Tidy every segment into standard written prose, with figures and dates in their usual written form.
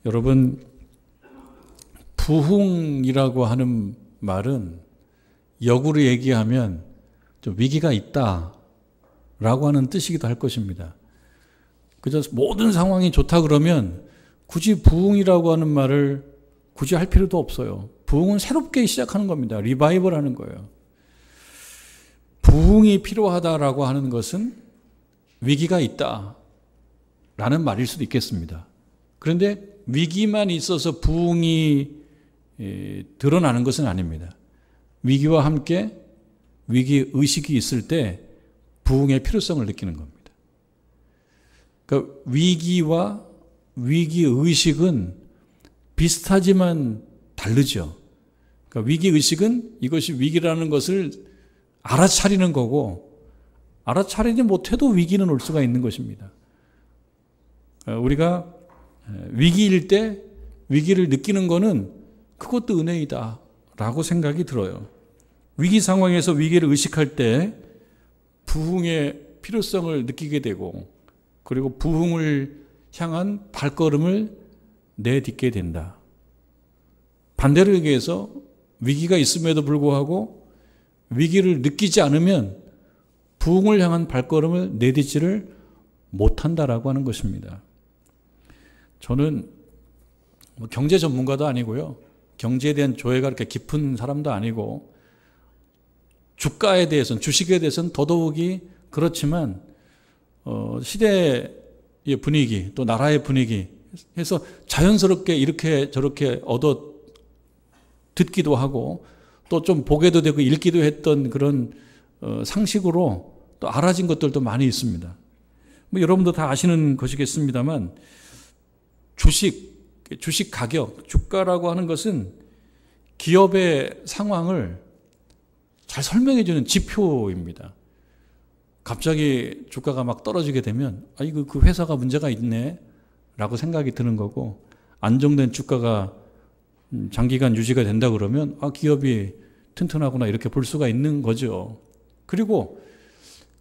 여러분, 부흥이라고 하는 말은 역으로 얘기하면 좀 위기가 있다라고 하는 뜻이기도 할 것입니다. 그저 모든 상황이 좋다 그러면 굳이 부흥이라고 하는 말을 굳이 할 필요도 없어요. 부흥은 새롭게 시작하는 겁니다. 리바이벌 하는 거예요. 부흥이 필요하다라고 하는 것은 위기가 있다라는 말일 수도 있겠습니다. 그런데 위기만 있어서 부흥이 드러나는 것은 아닙니다. 위기와 함께 위기의식이 있을 때 부흥의 필요성을 느끼는 겁니다. 그러니까 위기와 위기의식은 비슷하지만 다르죠. 그러니까 위기의식은 이것이 위기라는 것을 알아차리는 거고, 알아차리지 못해도 위기는 올 수가 있는 것입니다. 우리가 위기일 때 위기를 느끼는 거는 그것도 은혜이다 라고 생각이 들어요. 위기 상황에서 위기를 의식할 때 부흥의 필요성을 느끼게 되고, 그리고 부흥을 향한 발걸음을 내딛게 된다. 반대로 얘기해서 위기가 있음에도 불구하고 위기를 느끼지 않으면 부흥을 향한 발걸음을 내딛지를 못한다라고 하는 것입니다. 저는 경제 전문가도 아니고요. 경제에 대한 조예가 그렇게 깊은 사람도 아니고, 주가에 대해서는, 주식에 대해서는 더더욱이 그렇지만, 시대의 분위기, 또 나라의 분위기 해서 자연스럽게 이렇게 저렇게 얻어 듣기도 하고, 또 좀 보게도 되고 읽기도 했던 그런 상식으로 또 알아진 것들도 많이 있습니다. 여러분도 다 아시는 것이겠습니다만, 주식 가격, 주가라고 하는 것은 기업의 상황을 잘 설명해 주는 지표입니다. 갑자기 주가가 막 떨어지게 되면 이거 그 회사가 문제가 있네 라고 생각이 드는 거고, 안정된 주가가 장기간 유지가 된다 그러면 기업이 튼튼하구나 이렇게 볼 수가 있는 거죠. 그리고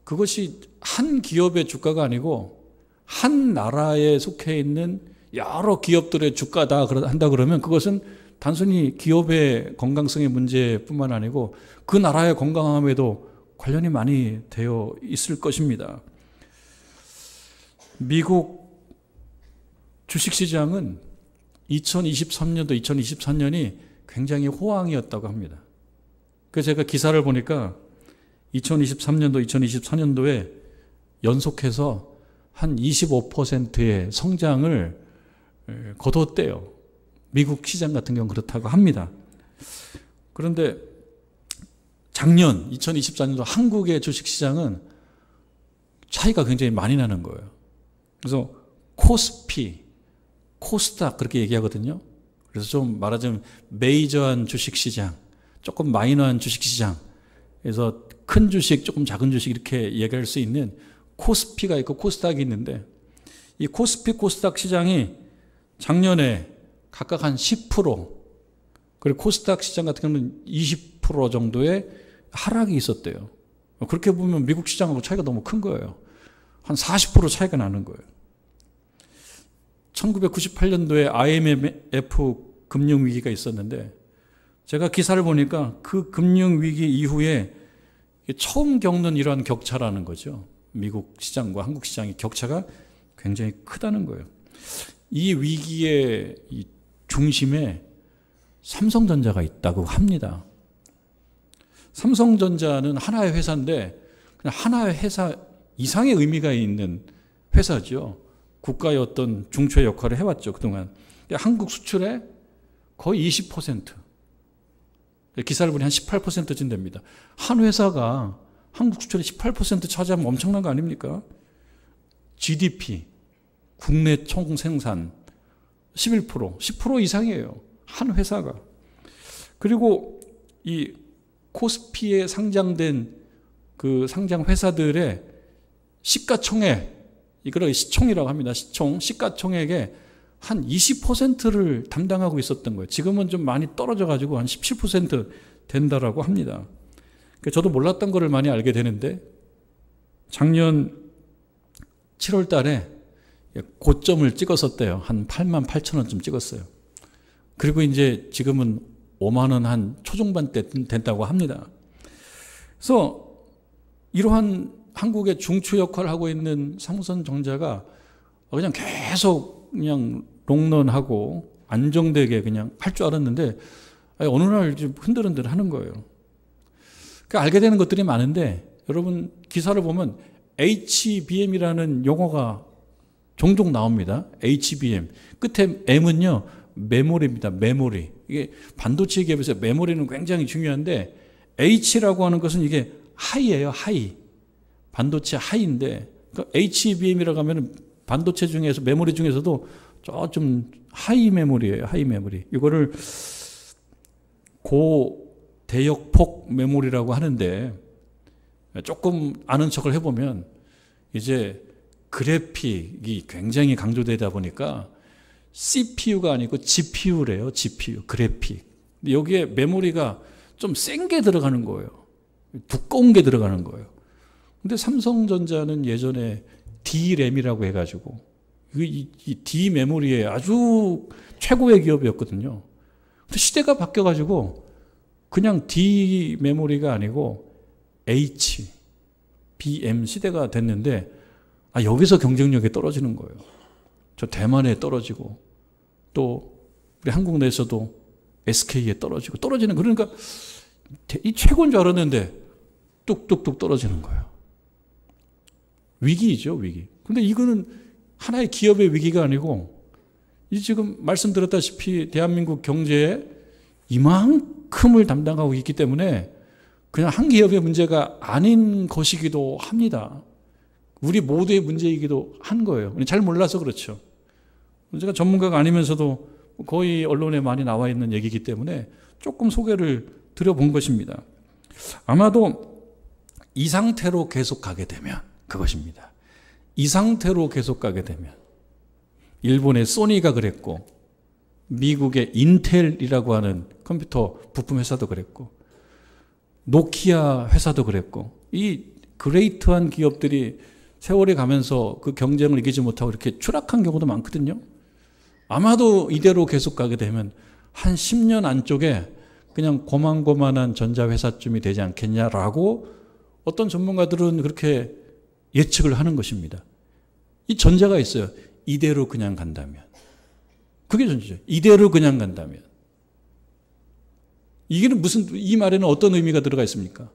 그것이 한 기업의 주가가 아니고 한 나라에 속해 있는 여러 기업들의 주가다 한다 그러면 그것은 단순히 기업의 건강성의 문제뿐만 아니고 그 나라의 건강함에도 관련이 많이 되어 있을 것입니다. 미국 주식시장은 2023년도, 2024년이 굉장히 호황이었다고 합니다. 그래서 제가 기사를 보니까 2023년도, 2024년도에 연속해서 한 25%의 성장을 거뒀대요. 미국 시장 같은 경우는 그렇다고 합니다. 그런데 작년 2024년도 한국의 주식시장은 차이가 굉장히 많이 나는 거예요. 그래서 코스피, 코스닥 그렇게 얘기하거든요. 그래서 좀 말하자면 메이저한 주식시장, 조금 마이너한 주식시장, 그래서 큰 주식, 조금 작은 주식 이렇게 얘기할 수 있는 코스피가 있고 코스닥이 있는데, 이 코스피, 코스닥 시장이 작년에 각각 한 10%, 그리고 코스닥 시장 같은 경우는 20% 정도의 하락이 있었대요. 그렇게 보면 미국 시장하고 차이가 너무 큰 거예요. 한 40% 차이가 나는 거예요. 1998년도에 IMF 금융위기가 있었는데, 제가 기사를 보니까 그 금융위기 이후에 처음 겪는 이러한 격차라는 거죠. 미국 시장과 한국 시장의 격차가 굉장히 크다는 거예요. 이 위기의 이 중심에 삼성전자가 있다고 합니다. 삼성전자는 하나의 회사인데 그냥 하나의 회사 이상의 의미가 있는 회사죠. 국가의 어떤 중추의 역할을 해왔죠, 그동안. 한국 수출의 거의 20%. 기사를 보니 한 18%쯤 됩니다. 한 회사가 한국 수출의 18% 차지하면 엄청난 거 아닙니까? GDP, 국내 총생산 11%, 10% 이상이에요. 한 회사가. 그리고 이 코스피에 상장된 그 상장 회사들의 시가총액, 이걸 시총이라고 합니다. 시가총액의 한 20%를 담당하고 있었던 거예요. 지금은 좀 많이 떨어져가지고 한 17% 된다라고 합니다. 저도 몰랐던 거를 많이 알게 되는데, 작년 7월 달에 고점을 찍었었대요. 한 8만 8천 원쯤 찍었어요. 그리고 이제 지금은 5만 원 한 초중반 때 된다고 합니다. 그래서 이러한 한국의 중추 역할을 하고 있는 삼성전자가 그냥 계속 그냥 롱런하고 안정되게 그냥 할 줄 알았는데 어느 날 좀 흔들흔들 하는 거예요. 그러니까 알게 되는 것들이 많은데 여러분 기사를 보면 HBM이라는 용어가 종종 나옵니다. HBM. 끝에 M은요, 메모리입니다. 메모리. 이게 반도체 기업에서 메모리는 굉장히 중요한데 H라고 하는 것은 이게 하이예요, 하이. 반도체 하이인데 그러니까 HBM이라고 하면 반도체 중에서 메모리 중에서도 좀 하이 메모리예요, 하이 메모리. 이거를 고대역폭 메모리라고 하는데 조금 아는 척을 해보면 이제 그래픽이 굉장히 강조되다 보니까 CPU가 아니고 GPU래요. GPU, 그래픽. 근데 여기에 메모리가 좀 센 게 들어가는 거예요. 두꺼운 게 들어가는 거예요. 근데 삼성전자는 예전에 D램이라고 해가지고 이 D 메모리의 아주 최고의 기업이었거든요. 근데 시대가 바뀌어가지고 그냥 D 메모리가 아니고 HBM 시대가 됐는데 여기서 경쟁력이 떨어지는 거예요. 저 대만에 떨어지고 또 우리 한국 내에서도 SK에 떨어지고 떨어지는 그러니까 이 최고인 줄 알았는데 뚝뚝뚝 떨어지는 거예요. 위기이죠, 위기. 근데 이거는 하나의 기업의 위기가 아니고 이 지금 말씀드렸다시피 대한민국 경제에 이만큼을 담당하고 있기 때문에 그냥 한 기업의 문제가 아닌 것이기도 합니다. 우리 모두의 문제이기도 한 거예요. 잘 몰라서 그렇죠. 제가 전문가가 아니면서도 거의 언론에 많이 나와 있는 얘기이기 때문에 조금 소개를 드려본 것입니다. 아마도 이 상태로 계속 가게 되면 그것입니다. 이 상태로 계속 가게 되면 일본의 소니가 그랬고 미국의 인텔이라고 하는 컴퓨터 부품 회사도 그랬고 노키아 회사도 그랬고 이 그레이트한 기업들이 세월이 가면서 그 경쟁을 이기지 못하고 이렇게 추락한 경우도 많거든요. 아마도 이대로 계속 가게 되면 한 10년 안쪽에 그냥 고만고만한 전자회사쯤이 되지 않겠냐라고 어떤 전문가들은 그렇게 예측을 하는 것입니다. 이 전제가 있어요. 이대로 그냥 간다면. 그게 전제죠. 이대로 그냥 간다면. 이 말에는 어떤 의미가 들어가 있습니까?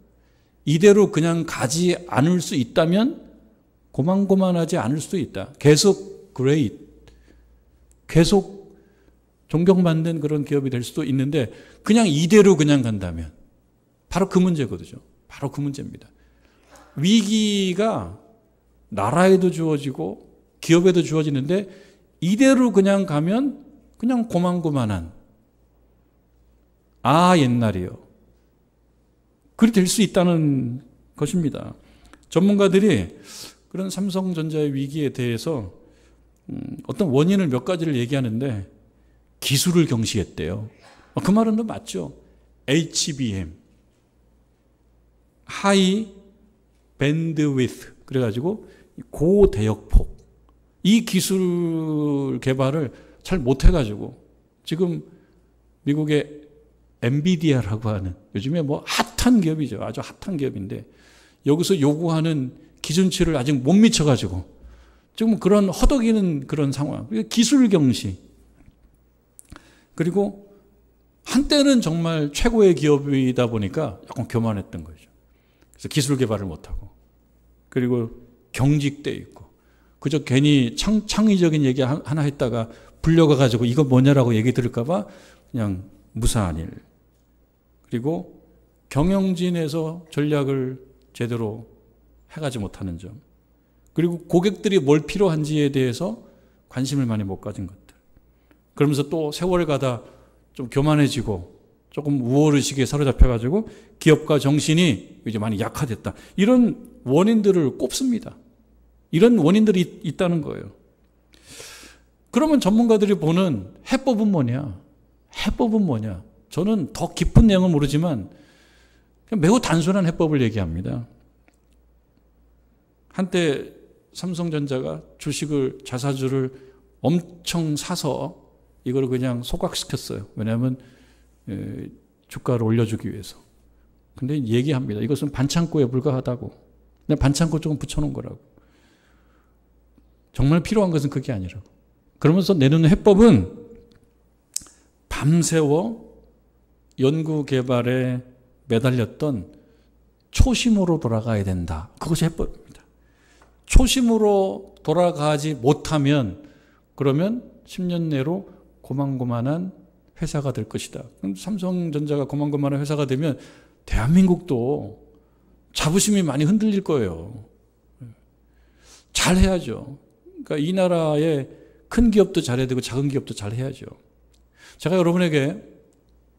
이대로 그냥 가지 않을 수 있다면 고만고만하지 않을 수도 있다. 계속 great, 계속 존경받는 그런 기업이 될 수도 있는데 그냥 이대로 그냥 간다면 바로 그 문제거든요. 바로 그 문제입니다. 위기가 나라에도 주어지고 기업에도 주어지는데 이대로 그냥 가면 그냥 고만고만한 옛날이요. 그리 될 수 있다는 것입니다. 전문가들이 그런 삼성전자의 위기에 대해서 어떤 원인을 몇 가지를 얘기하는데 기술을 경시했대요. 그 말은 또 맞죠. HBM, 하이 밴드위드 그래가지고 고대역폭 이 기술 개발을 잘 못해가지고 지금 미국의 엔비디아라고 하는 요즘에 뭐 핫한 기업이죠. 아주 핫한 기업인데 여기서 요구하는 기준치를 아직 못 미쳐가지고 지금 그런 허덕이는 그런 상황. 기술 경시. 그리고 한때는 정말 최고의 기업이다 보니까 약간 교만했던 거죠. 그래서 기술 개발을 못하고 그리고 경직돼 있고 그저 괜히 창의적인 얘기 하나 했다가 불려가가지고 이거 뭐냐라고 얘기 들을까봐 그냥 무사한 일. 그리고 경영진에서 전략을 제대로 해가지 못하는 점. 그리고 고객들이 뭘 필요한지에 대해서 관심을 많이 못 가진 것들. 그러면서 또 세월을 가다 좀 교만해지고 조금 우월의식에 사로잡혀가지고 기업가 정신이 이제 많이 약화됐다. 이런 원인들을 꼽습니다. 이런 원인들이 있다는 거예요. 그러면 전문가들이 보는 해법은 뭐냐? 해법은 뭐냐? 저는 더 깊은 내용은 모르지만 매우 단순한 해법을 얘기합니다. 한때 삼성전자가 주식을, 자사주를 엄청 사서 이걸 그냥 소각시켰어요. 왜냐하면 주가를 올려주기 위해서. 근데 얘기합니다. 이것은 반창고에 불과하다고. 그냥 반창고 조금 붙여놓은 거라고. 정말 필요한 것은 그게 아니라고. 그러면서 내놓는 해법은 밤새워 연구 개발에 매달렸던 초심으로 돌아가야 된다. 그것이 해법입니다. 초심으로 돌아가지 못하면 그러면 10년 내로 고만고만한 회사가 될 것이다. 그럼 삼성전자가 고만고만한 회사가 되면 대한민국도 자부심이 많이 흔들릴 거예요. 잘 해야죠. 그러니까 이 나라의 큰 기업도 잘해야 되고 작은 기업도 잘 해야죠. 제가 여러분에게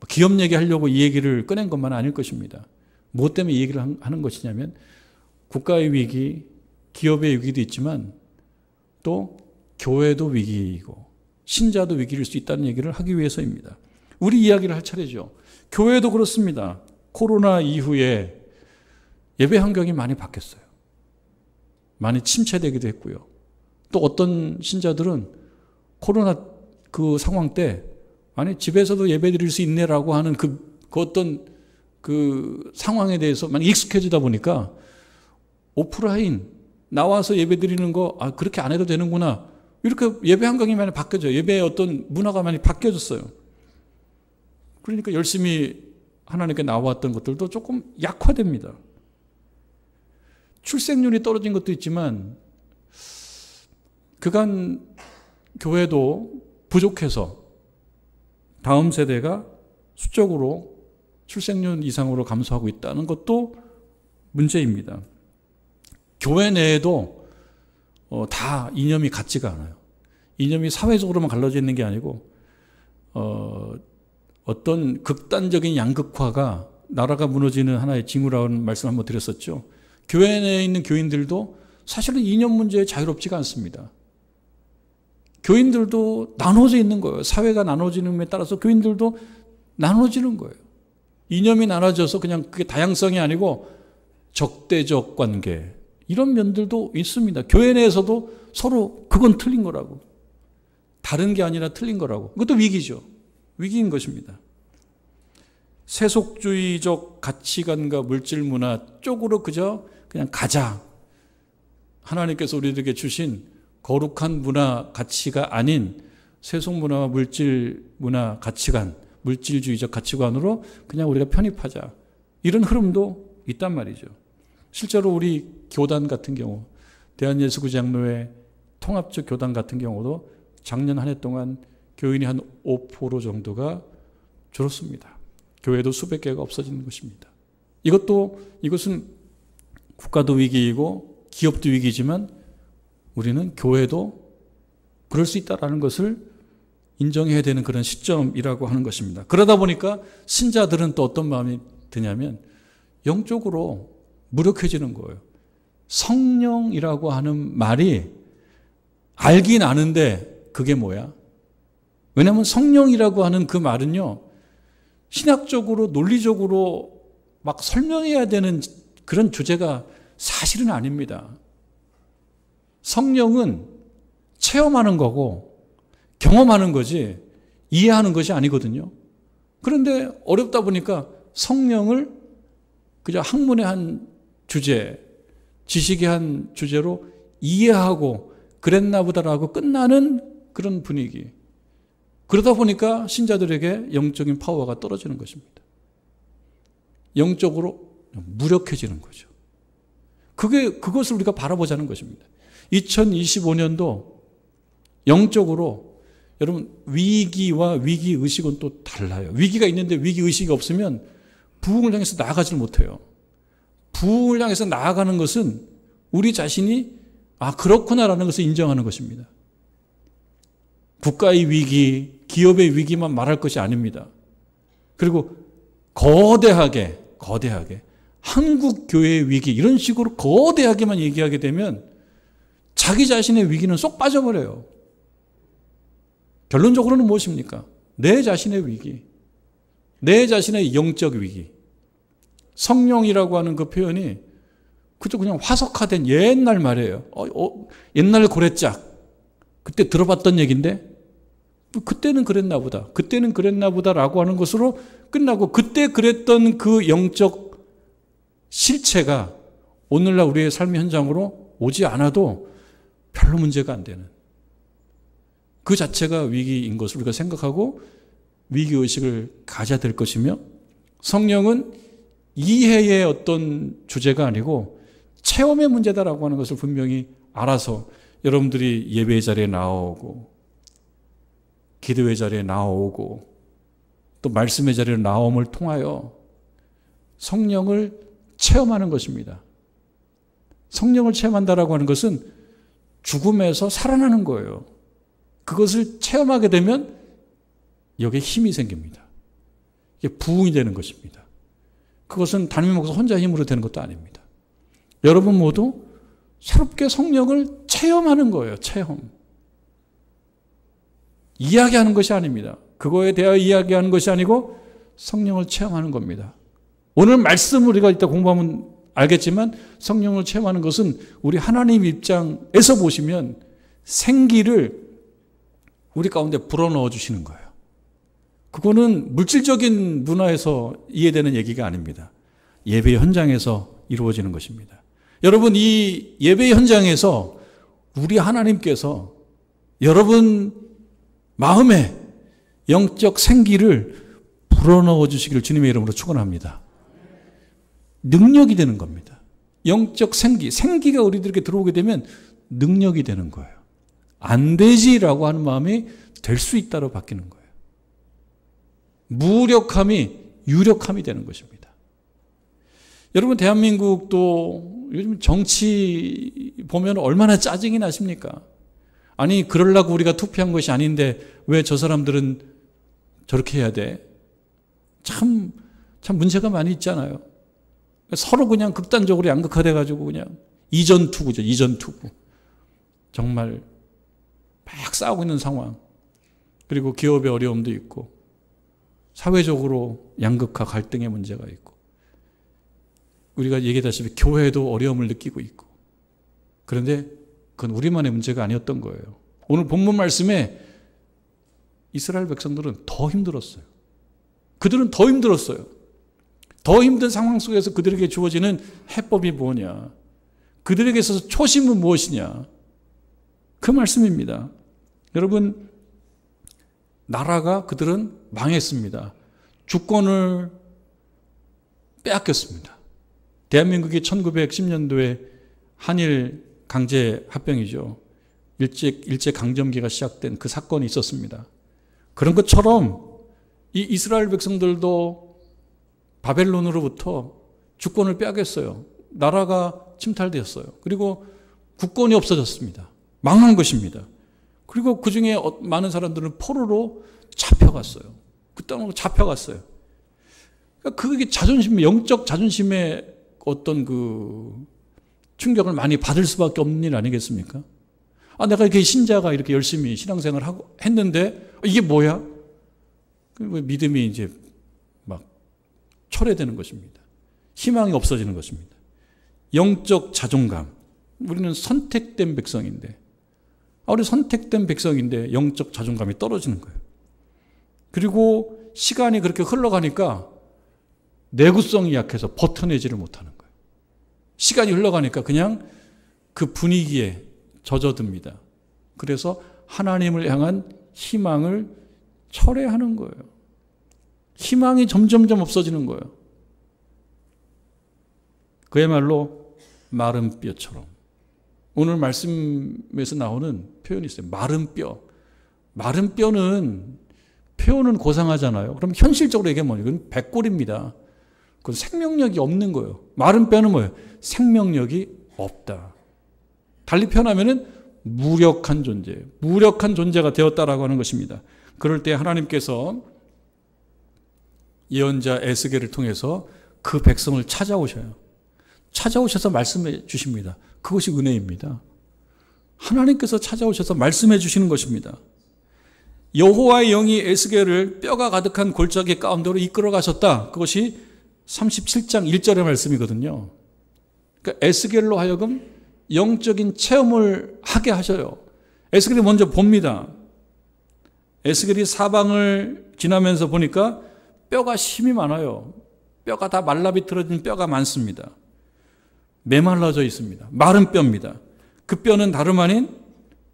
기업 얘기하려고 이 얘기를 꺼낸 것만 아닐 것입니다. 무엇 때문에 이 얘기를 하는 것이냐면 국가의 위기, 기업의 위기도 있지만 또 교회도 위기이고 신자도 위기일 수 있다는 얘기를 하기 위해서입니다. 우리 이야기를 할 차례죠. 교회도 그렇습니다. 코로나 이후에 예배 환경이 많이 바뀌었어요. 많이 침체되기도 했고요. 또 어떤 신자들은 코로나 그 상황 때 아니 집에서도 예배 드릴 수 있네라고 하는 그 어떤 그 상황에 대해서 많이 익숙해지다 보니까 오프라인 나와서 예배 드리는 거 그렇게 안 해도 되는구나. 이렇게 예배 환경이 많이 바뀌어져요. 예배의 어떤 문화가 많이 바뀌어졌어요. 그러니까 열심히 하나님께 나왔던 것들도 조금 약화됩니다. 출생률이 떨어진 것도 있지만 그간 교회도 부족해서 다음 세대가 수적으로 출생률 이상으로 감소하고 있다는 것도 문제입니다. 교회 내에도 다 이념이 같지가 않아요. 이념이 사회적으로만 갈라져 있는 게 아니고 어떤 극단적인 양극화가 나라가 무너지는 하나의 징후라는 말씀 한번 드렸었죠. 교회 내에 있는 교인들도 사실은 이념 문제에 자유롭지가 않습니다. 교인들도 나눠져 있는 거예요. 사회가 나눠지는 데 따라서 교인들도 나눠지는 거예요. 이념이 나눠져서 그냥 그게 다양성이 아니고 적대적 관계 이런 면들도 있습니다. 교회 내에서도 서로 그건 틀린 거라고. 다른 게 아니라 틀린 거라고. 그것도 위기죠. 위기인 것입니다. 세속주의적 가치관과 물질 문화 쪽으로 그냥 가자. 하나님께서 우리들에게 주신 거룩한 문화 가치가 아닌 세속 문화와 물질 문화 가치관, 물질주의적 가치관으로 그냥 우리가 편입하자. 이런 흐름도 있단 말이죠. 실제로 우리 교단 같은 경우, 대한예수구장로회 통합적 교단 같은 경우도 작년 한 해 동안 교인이 한 5% 정도가 줄었습니다. 교회도 수백 개가 없어지는 것입니다. 이것은 국가도 위기이고 기업도 위기지만 우리는 교회도 그럴 수 있다는 것을 인정해야 되는 그런 시점이라고 하는 것입니다. 그러다 보니까 신자들은 또 어떤 마음이 드냐면 영적으로 무력해지는 거예요. 성령이라고 하는 말이 알긴 아는데 그게 뭐야? 왜냐하면 성령이라고 하는 그 말은요, 신학적으로 논리적으로 막 설명해야 되는 그런 주제가 사실은 아닙니다. 성령은 체험하는 거고 경험하는 거지 이해하는 것이 아니거든요. 그런데 어렵다 보니까 성령을 그저 학문의 한 주제, 지식의 한 주제로 이해하고 그랬나 보다라고 끝나는 그런 분위기. 그러다 보니까 신자들에게 영적인 파워가 떨어지는 것입니다. 영적으로 무력해지는 거죠. 그것을 우리가 바라보자는 것입니다. 2025년도 영적으로 여러분 위기와 위기의식은 또 달라요. 위기가 있는데 위기의식이 없으면 부흥을 향해서 나아가지를 못해요. 부흥을 향해서 나아가는 것은 우리 자신이 그렇구나라는 것을 인정하는 것입니다. 국가의 위기, 기업의 위기만 말할 것이 아닙니다. 그리고 거대하게 한국 교회의 위기 이런 식으로 거대하게만 얘기하게 되면 자기 자신의 위기는 쏙 빠져버려요. 결론적으로는 무엇입니까? 내 자신의 위기, 내 자신의 영적 위기. 성령이라고 하는 그 표현이 그저 그냥 화석화된 옛날 말이에요. 옛날 고래짝. 그때 들어봤던 얘기인데 그때는 그랬나 보다. 그때는 그랬나 보다라고 하는 것으로 끝나고 그때 그랬던 그 영적 실체가 오늘날 우리의 삶의 현장으로 오지 않아도 별로 문제가 안 되는 그 자체가 위기인 것을 우리가 생각하고 위기의식을 가져야 될 것이며 성령은 이해의 어떤 주제가 아니고 체험의 문제다라고 하는 것을 분명히 알아서 여러분들이 예배의 자리에 나오고 기도의 자리에 나오고 또 말씀의 자리에 나옴을 통하여 성령을 체험하는 것입니다. 성령을 체험한다라고 하는 것은 죽음에서 살아나는 거예요. 그것을 체험하게 되면 여기에 힘이 생깁니다. 이게 부흥이 되는 것입니다. 그것은 담임 목사 혼자 힘으로 되는 것도 아닙니다. 여러분 모두 새롭게 성령을 체험하는 거예요. 체험. 이야기하는 것이 아닙니다. 그거에 대하여 이야기하는 것이 아니고 성령을 체험하는 겁니다. 오늘 말씀 우리가 이따 공부하면 알겠지만 성령을 체험하는 것은 우리 하나님 입장에서 보시면 생기를 우리 가운데 불어넣어 주시는 거예요. 그거는 물질적인 문화에서 이해되는 얘기가 아닙니다. 예배 현장에서 이루어지는 것입니다. 여러분, 이 예배 현장에서 우리 하나님께서 여러분 마음에 영적 생기를 불어넣어 주시기를 주님의 이름으로 축원합니다. 능력이 되는 겁니다. 영적 생기가 우리들에게 들어오게 되면 능력이 되는 거예요. 안 되지라고 하는 마음이 될 수 있다로 바뀌는 거예요. 무력함이 유력함이 되는 것입니다. 여러분, 대한민국도 요즘 정치 보면 얼마나 짜증이 나십니까? 아니, 그러려고 우리가 투표한 것이 아닌데 왜 저 사람들은 저렇게 해야 돼? 참 문제가 많이 있잖아요. 서로 그냥 극단적으로 양극화돼가지고 그냥 이전 투구죠. 이전 투구. 정말 막 싸우고 있는 상황. 그리고 기업의 어려움도 있고 사회적으로 양극화 갈등의 문제가 있고 우리가 얘기했다시피 교회도 어려움을 느끼고 있고 그런데 그건 우리만의 문제가 아니었던 거예요. 오늘 본문 말씀에 이스라엘 백성들은 더 힘들었어요. 그들은 더 힘들었어요. 더 힘든 상황 속에서 그들에게 주어지는 해법이 뭐냐? 그들에게 있어서 초심은 무엇이냐? 그 말씀입니다. 여러분, 나라가 그들은 망했습니다. 주권을 빼앗겼습니다. 대한민국이 1910년도에 한일 강제 합병이죠. 일제 강점기가 시작된 그 사건이 있었습니다. 그런 것처럼 이 이스라엘 백성들도 바벨론으로부터 주권을 빼앗겼어요. 나라가 침탈되었어요. 그리고 국권이 없어졌습니다. 망한 것입니다. 그리고 그 중에 많은 사람들은 포로로 잡혀갔어요. 그 땅으로 잡혀갔어요. 그러니까 그게 영적 자존심의 어떤 그 충격을 많이 받을 수밖에 없는 일 아니겠습니까? 내가 이렇게 신자가 이렇게 열심히 신앙생활을 했는데 이게 뭐야? 믿음이 이제 막 철회되는 것입니다. 희망이 없어지는 것입니다. 영적 자존감. 우리는 선택된 백성인데, 우리 선택된 백성인데 영적 자존감이 떨어지는 거예요. 그리고 시간이 그렇게 흘러가니까 내구성이 약해서 버텨내지를 못하는 거예요. 시간이 흘러가니까 그냥 그 분위기에 젖어듭니다. 그래서 하나님을 향한 희망을 철회하는 거예요. 희망이 점점점 없어지는 거예요. 그야말로 마른 뼈처럼. 오늘 말씀에서 나오는 표현이 있어요. 마른 뼈. 마른 뼈는 표현은 고상하잖아요. 그럼 현실적으로 얘기하면 뭐예요? 그건 백골입니다. 그건 생명력이 없는 거예요. 마른 뼈는 뭐예요? 생명력이 없다. 달리 표현하면은 무력한 존재, 무력한 존재가 되었다라고 하는 것입니다. 그럴 때 하나님께서 예언자 에스겔을 통해서 그 백성을 찾아오셔요. 찾아오셔서 말씀해 주십니다. 그것이 은혜입니다. 하나님께서 찾아오셔서 말씀해 주시는 것입니다. 여호와의 영이 에스겔을 뼈가 가득한 골짜기 가운데로 이끌어 가셨다. 그것이 37장 1절의 말씀이거든요. 그러니까 에스겔로 하여금 영적인 체험을 하게 하셔요. 에스겔이 먼저 봅니다. 에스겔이 사방을 지나면서 보니까 뼈가 힘이 많아요. 뼈가 다 말라비틀어진 뼈가 많습니다. 메말라져 있습니다. 마른 뼈입니다. 그 뼈는 다름 아닌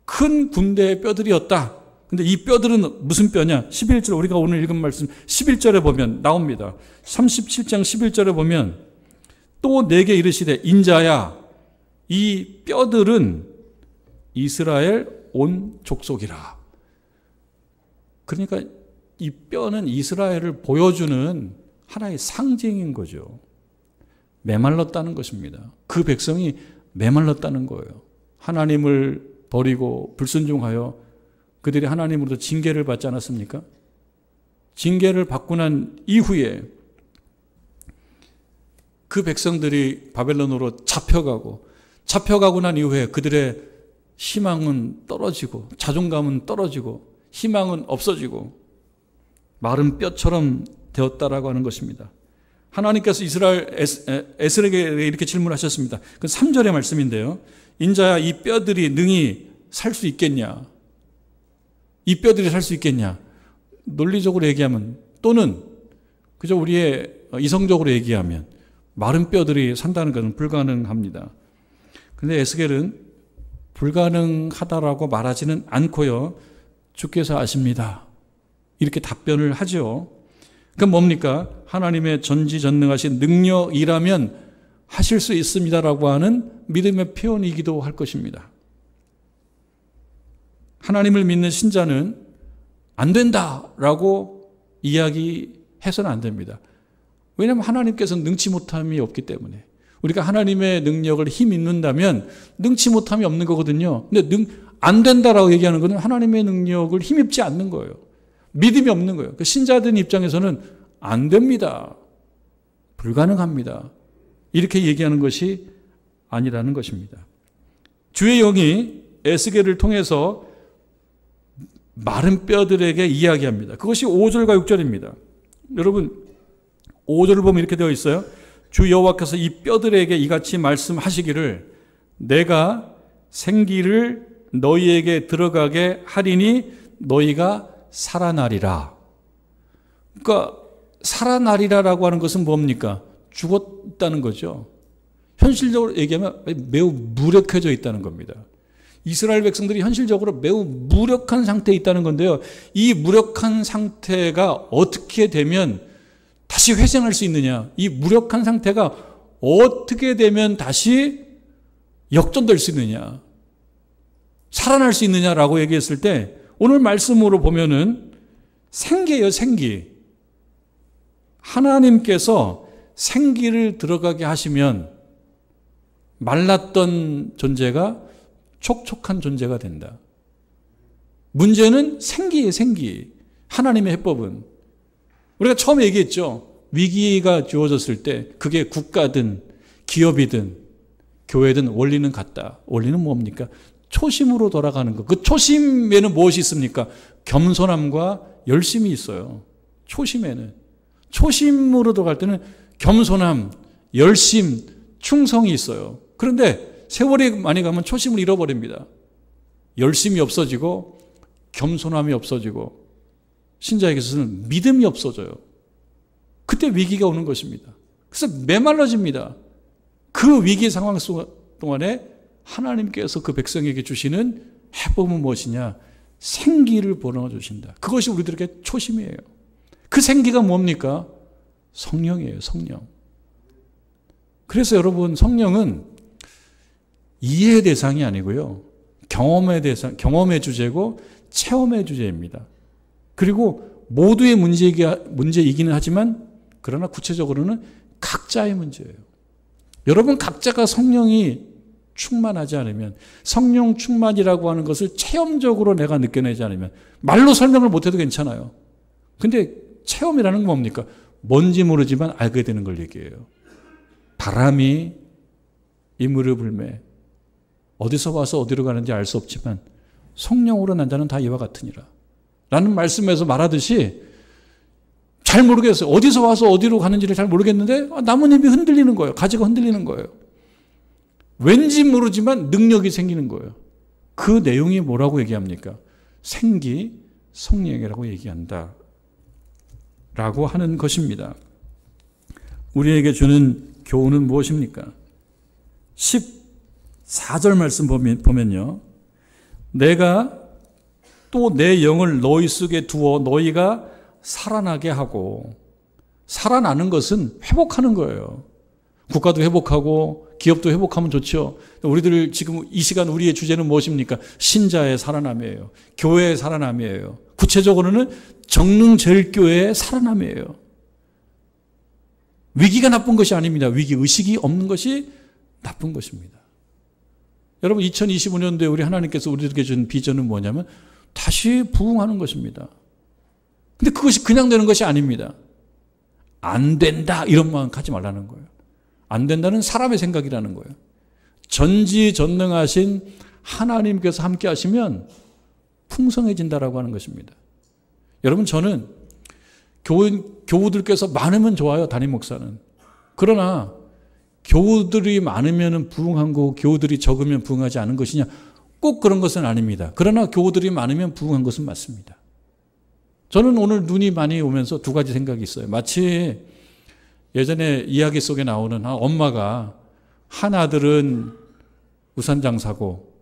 큰 군대의 뼈들이었다. 근데 이 뼈들은 무슨 뼈냐? 11절, 우리가 오늘 읽은 말씀 11절에 보면 나옵니다. 37장 11절에 보면 또 내게 이르시되 인자야 이 뼈들은 이스라엘 온 족속이라. 그러니까 이 뼈는 이스라엘을 보여주는 하나의 상징인 거죠. 메말랐다는 것입니다. 그 백성이 메말랐다는 거예요. 하나님을 버리고 불순종하여 그들이 하나님으로부터 징계를 받지 않았습니까? 징계를 받고 난 이후에 그 백성들이 바벨론으로 잡혀가고 난 이후에 그들의 희망은 떨어지고 자존감은 떨어지고 희망은 없어지고 마른 뼈처럼 되었다라고 하는 것입니다. 하나님께서 이스라엘 에스겔에게 이렇게 질문하셨습니다. 그 3절의 말씀인데요. 인자야 이 뼈들이 능히 살 수 있겠냐? 이 뼈들이 살 수 있겠냐? 논리적으로 얘기하면 또는 그저 우리의 이성적으로 얘기하면 마른 뼈들이 산다는 것은 불가능합니다. 그런데 에스겔은 불가능하다라고 말하지는 않고요. 주께서 아십니다. 이렇게 답변을 하죠. 그럼 뭡니까? 하나님의 전지전능하신 능력이라면 하실 수 있습니다라고 하는 믿음의 표현이기도 할 것입니다. 하나님을 믿는 신자는 안 된다라고 이야기해서는 안 됩니다. 왜냐하면 하나님께서는 능치 못함이 없기 때문에. 우리가 하나님의 능력을 힘입는다면 능치 못함이 없는 거거든요. 근데 안 된다라고 얘기하는 것은 하나님의 능력을 힘입지 않는 거예요. 믿음이 없는 거예요. 신자들 입장에서는 안 됩니다. 불가능합니다. 이렇게 얘기하는 것이 아니라는 것입니다. 주의 영이 에스겔을 통해서 마른 뼈들에게 이야기합니다. 그것이 5절과 6절입니다. 여러분 5절을 보면 이렇게 되어 있어요. 주 여호와께서 이 뼈들에게 이같이 말씀하시기를 내가 생기를 너희에게 들어가게 하리니 너희가 살아나리라. 그러니까 살아나리라라고 하는 것은 뭡니까? 죽었다는 거죠. 현실적으로 얘기하면 매우 무력해져 있다는 겁니다. 이스라엘 백성들이 현실적으로 매우 무력한 상태에 있다는 건데요. 이 무력한 상태가 어떻게 되면 다시 회생할 수 있느냐? 이 무력한 상태가 어떻게 되면 다시 역전될 수 있느냐? 살아날 수 있느냐라고 얘기했을 때 오늘 말씀으로 보면은 생기예요, 생기. 하나님께서 생기를 들어가게 하시면 말랐던 존재가 촉촉한 존재가 된다. 문제는 생기예요, 생기. 하나님의 해법은. 우리가 처음에 얘기했죠. 위기가 주어졌을 때 그게 국가든 기업이든 교회든 원리는 같다. 원리는 뭡니까? 초심으로 돌아가는 것. 그 초심에는 무엇이 있습니까? 겸손함과 열심이 있어요. 초심에는. 초심으로 돌아갈 때는 겸손함, 열심, 충성이 있어요. 그런데 세월이 많이 가면 초심을 잃어버립니다. 열심이 없어지고 겸손함이 없어지고 신자에게서는 믿음이 없어져요. 그때 위기가 오는 것입니다. 그래서 메말라집니다. 그 위기 상황 동안에 하나님께서 그 백성에게 주시는 해법은 무엇이냐? 생기를 불어넣어주신다. 그것이 우리들에게 초심이에요. 그 생기가 뭡니까? 성령이에요, 성령. 그래서 여러분, 성령은 이해의 대상이 아니고요. 경험의 주제고 체험의 주제입니다. 그리고 모두의 문제이기는 하지만 그러나 구체적으로는 각자의 문제예요. 여러분 각자가 성령이 충만하지 않으면 성령 충만이라고 하는 것을 체험적으로 내가 느껴내지 않으면 말로 설명을 못해도 괜찮아요. 근데 체험이라는 건 뭡니까? 뭔지 모르지만 알게 되는 걸 얘기해요. 바람이 이물을 불매 어디서 와서 어디로 가는지 알 수 없지만 성령으로 난 자는 다 이와 같으니라 라는 말씀에서 말하듯이 잘 모르겠어요. 어디서 와서 어디로 가는지를 잘 모르겠는데 나뭇잎이 흔들리는 거예요. 가지가 흔들리는 거예요. 왠지 모르지만 능력이 생기는 거예요. 그 내용이 뭐라고 얘기합니까? 생기 성령이라고 얘기한다 라고 하는 것입니다. 우리에게 주는 교훈은 무엇입니까? 14절 말씀 보면요. 내가 또 내 영을 너희 속에 두어 너희가 살아나게 하고, 살아나는 것은 회복하는 거예요. 국가도 회복하고 기업도 회복하면 좋죠. 우리들 지금 이 시간 우리의 주제는 무엇입니까? 신자의 살아남이에요. 교회의 살아남이에요. 구체적으로는 정릉제일교회의 살아남이에요. 위기가 나쁜 것이 아닙니다. 위기의식이 없는 것이 나쁜 것입니다. 여러분 2025년도에 우리 하나님께서 우리들에게 준 비전은 뭐냐면 다시 부흥하는 것입니다. 근데 그것이 그냥 되는 것이 아닙니다. 안 된다 이런 마음 갖지 말라는 거예요. 안 된다는 사람의 생각이라는 거예요. 전지전능하신 하나님께서 함께 하시면 풍성해진다라고 하는 것입니다. 여러분 저는 교우들께서 많으면 좋아요. 담임 목사는. 그러나 교우들이 많으면 부흥한 거고 교우들이 적으면 부흥하지 않은 것이냐? 꼭 그런 것은 아닙니다. 그러나 교우들이 많으면 부흥한 것은 맞습니다. 저는 오늘 눈이 많이 오면서 두 가지 생각이 있어요. 마치 예전에 이야기 속에 나오는 엄마가 한 아들은 우산장사고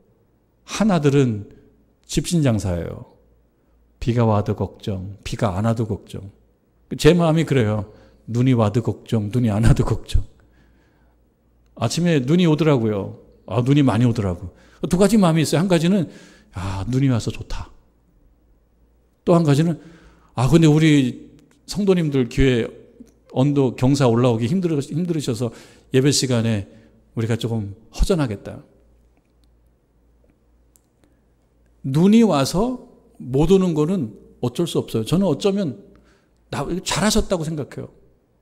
한 아들은 집신장사예요. 비가 와도 걱정, 비가 안 와도 걱정. 제 마음이 그래요. 눈이 와도 걱정, 눈이 안 와도 걱정. 아침에 눈이 오더라고요. 눈이 많이 오더라고. 두 가지 마음이 있어요. 한 가지는 눈이 와서 좋다. 또 한 가지는 근데 우리 성도님들 교회 언도 경사 올라오기 힘들으셔서 예배 시간에 우리가 조금 허전하겠다. 눈이 와서 못 오는 거는 어쩔 수 없어요. 저는 어쩌면 잘하셨다고 생각해요.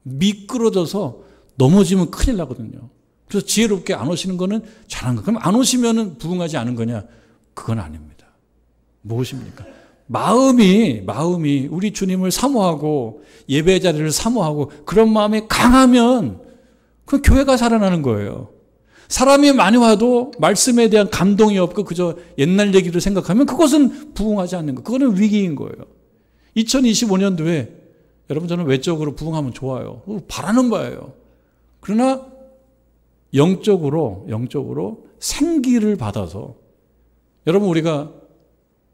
미끄러져서 넘어지면 큰일 나거든요. 그래서 지혜롭게 안 오시는 거는 잘한 거. 그럼 안 오시면 부흥하지 않은 거냐? 그건 아닙니다. 무엇입니까? 마음이 우리 주님을 사모하고 예배 자리를 사모하고 그런 마음이 강하면 그 교회가 살아나는 거예요. 사람이 많이 와도 말씀에 대한 감동이 없고 그저 옛날 얘기를 생각하면 그것은 부흥하지 않는 거. 그거는 위기인 거예요. 2025년도에 여러분 저는 외적으로 부흥하면 좋아요. 바라는 바예요. 그러나 영적으로 생기를 받아서 여러분 우리가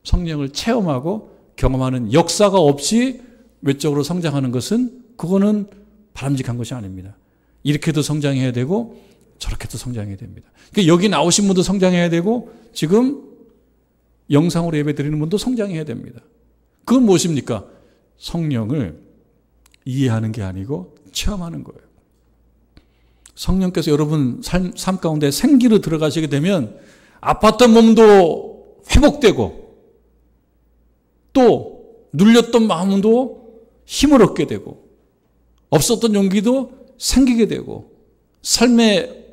성령을 체험하고 경험하는 역사가 없이 외적으로 성장하는 것은 그거는 바람직한 것이 아닙니다. 이렇게도 성장해야 되고 저렇게도 성장해야 됩니다. 그러니까 여기 나오신 분도 성장해야 되고 지금 영상으로 예배 드리는 분도 성장해야 됩니다. 그건 무엇입니까? 성령을 이해하는 게 아니고 체험하는 거예요. 성령께서 여러분 삶 가운데 생기로 들어가시게 되면 아팠던 몸도 회복되고 또 눌렸던 마음도 힘을 얻게 되고 없었던 용기도 생기게 되고 삶에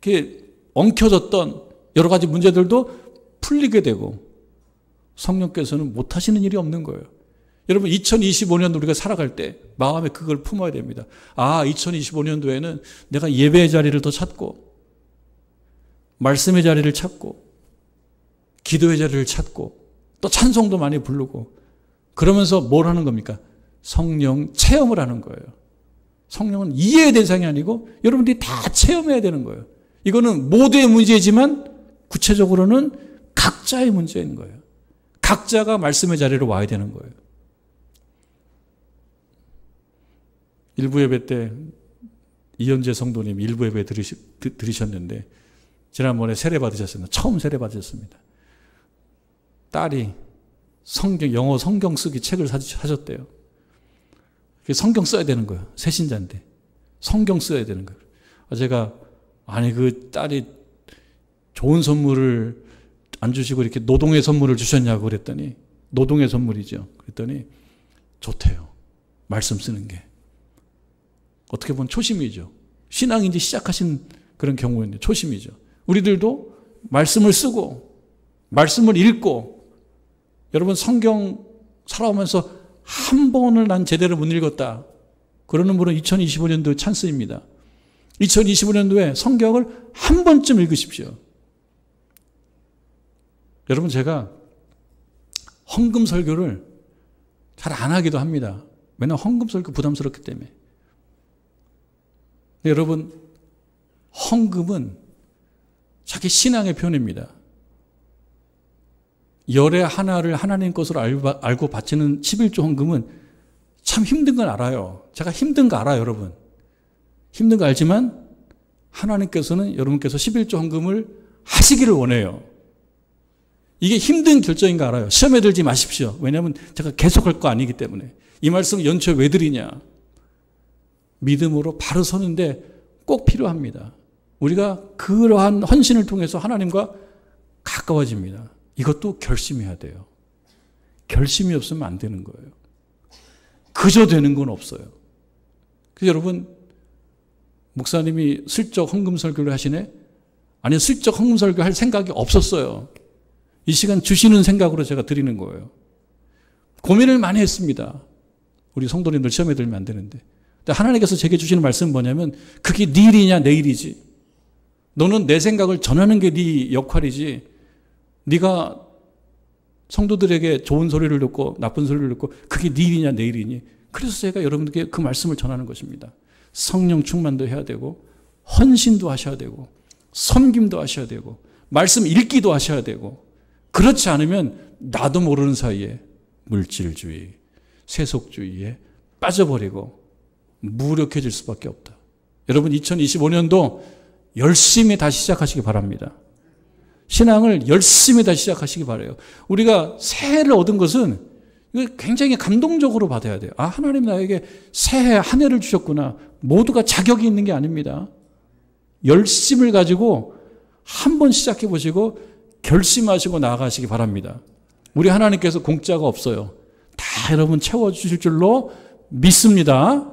이렇게 엉켜졌던 여러 가지 문제들도 풀리게 되고 성령께서는 못하시는 일이 없는 거예요. 여러분 2025년 우리가 살아갈 때 마음에 그걸 품어야 됩니다. 2025년도에는 내가 예배의 자리를 더 찾고 말씀의 자리를 찾고 기도의 자리를 찾고 또 찬송도 많이 부르고 그러면서 뭘 하는 겁니까? 성령 체험을 하는 거예요. 성령은 이해의 대상이 아니고 여러분들이 다 체험해야 되는 거예요. 이거는 모두의 문제지만 구체적으로는 각자의 문제인 거예요. 각자가 말씀의 자리로 와야 되는 거예요. 일부 예배 때 이현재 성도님 일부 예배 들으셨는데 지난번에 세례 받으셨습니다. 처음 세례 받으셨습니다. 딸이 영어 성경 쓰기 책을 사셨대요. 성경 써야 되는 거예요. 새신자인데 성경 써야 되는 거예요. 제가 그 딸이 좋은 선물을 안 주시고 이렇게 노동의 선물을 주셨냐고 그랬더니 노동의 선물이죠. 그랬더니 좋대요. 말씀 쓰는 게. 어떻게 보면 초심이죠. 신앙 이제 시작하신 그런 경우인데 초심이죠. 우리들도 말씀을 쓰고 말씀을 읽고 여러분 성경 살아오면서 한 번을 난 제대로 못 읽었다. 그러는 분은 2025년도 찬스입니다. 2025년도에 성경을 한 번쯤 읽으십시오. 여러분, 제가 헌금 설교를 잘 안 하기도 합니다. 왜냐하면 헌금 설교 부담스럽기 때문에. 근데 여러분, 헌금은 자기 신앙의 표현입니다. 열의 하나를 하나님 것으로 알고 바치는 11조 헌금은 참 힘든 건 알아요. 제가 힘든 거 알아요, 여러분. 힘든 거 알지만 하나님께서는 여러분께서 11조 헌금을 하시기를 원해요. 이게 힘든 결정인 거 알아요. 시험에 들지 마십시오. 왜냐하면 제가 계속할 거 아니기 때문에. 이 말씀 연초에 왜 드리냐. 믿음으로 바로 서는데 꼭 필요합니다. 우리가 그러한 헌신을 통해서 하나님과 가까워집니다. 이것도 결심해야 돼요. 결심이 없으면 안 되는 거예요. 그저 되는 건 없어요. 그래서 여러분, 목사님이 슬쩍 헌금 설교를 하시네? 아니, 슬쩍 헌금 설교 할 생각이 없었어요. 이 시간 주시는 생각으로 제가 드리는 거예요. 고민을 많이 했습니다. 우리 성도님들 시험에 들면 안 되는데. 근데 하나님께서 제게 주시는 말씀은 뭐냐면, 그게 네 일이냐 내 일이지. 너는 내 생각을 전하는 게 네 역할이지. 네가 성도들에게 좋은 소리를 듣고 나쁜 소리를 듣고 그게 네 일이냐 내 일이니. 그래서 제가 여러분들께 그 말씀을 전하는 것입니다. 성령 충만도 해야 되고, 헌신도 하셔야 되고, 섬김도 하셔야 되고, 말씀 읽기도 하셔야 되고, 그렇지 않으면 나도 모르는 사이에 물질주의, 세속주의에 빠져버리고 무력해질 수밖에 없다. 여러분, 2025년도 열심히 다시 시작하시기 바랍니다. 신앙을 열심히 다시 시작하시기 바라요. 우리가 새해를 얻은 것은 굉장히 감동적으로 받아야 돼요. 아, 하나님 나에게 새해 한 해를 주셨구나. 모두가 자격이 있는 게 아닙니다. 열심을 가지고 한번 시작해 보시고 결심하시고 나아가시기 바랍니다. 우리 하나님께서 공짜가 없어요. 다 여러분 채워주실 줄로 믿습니다.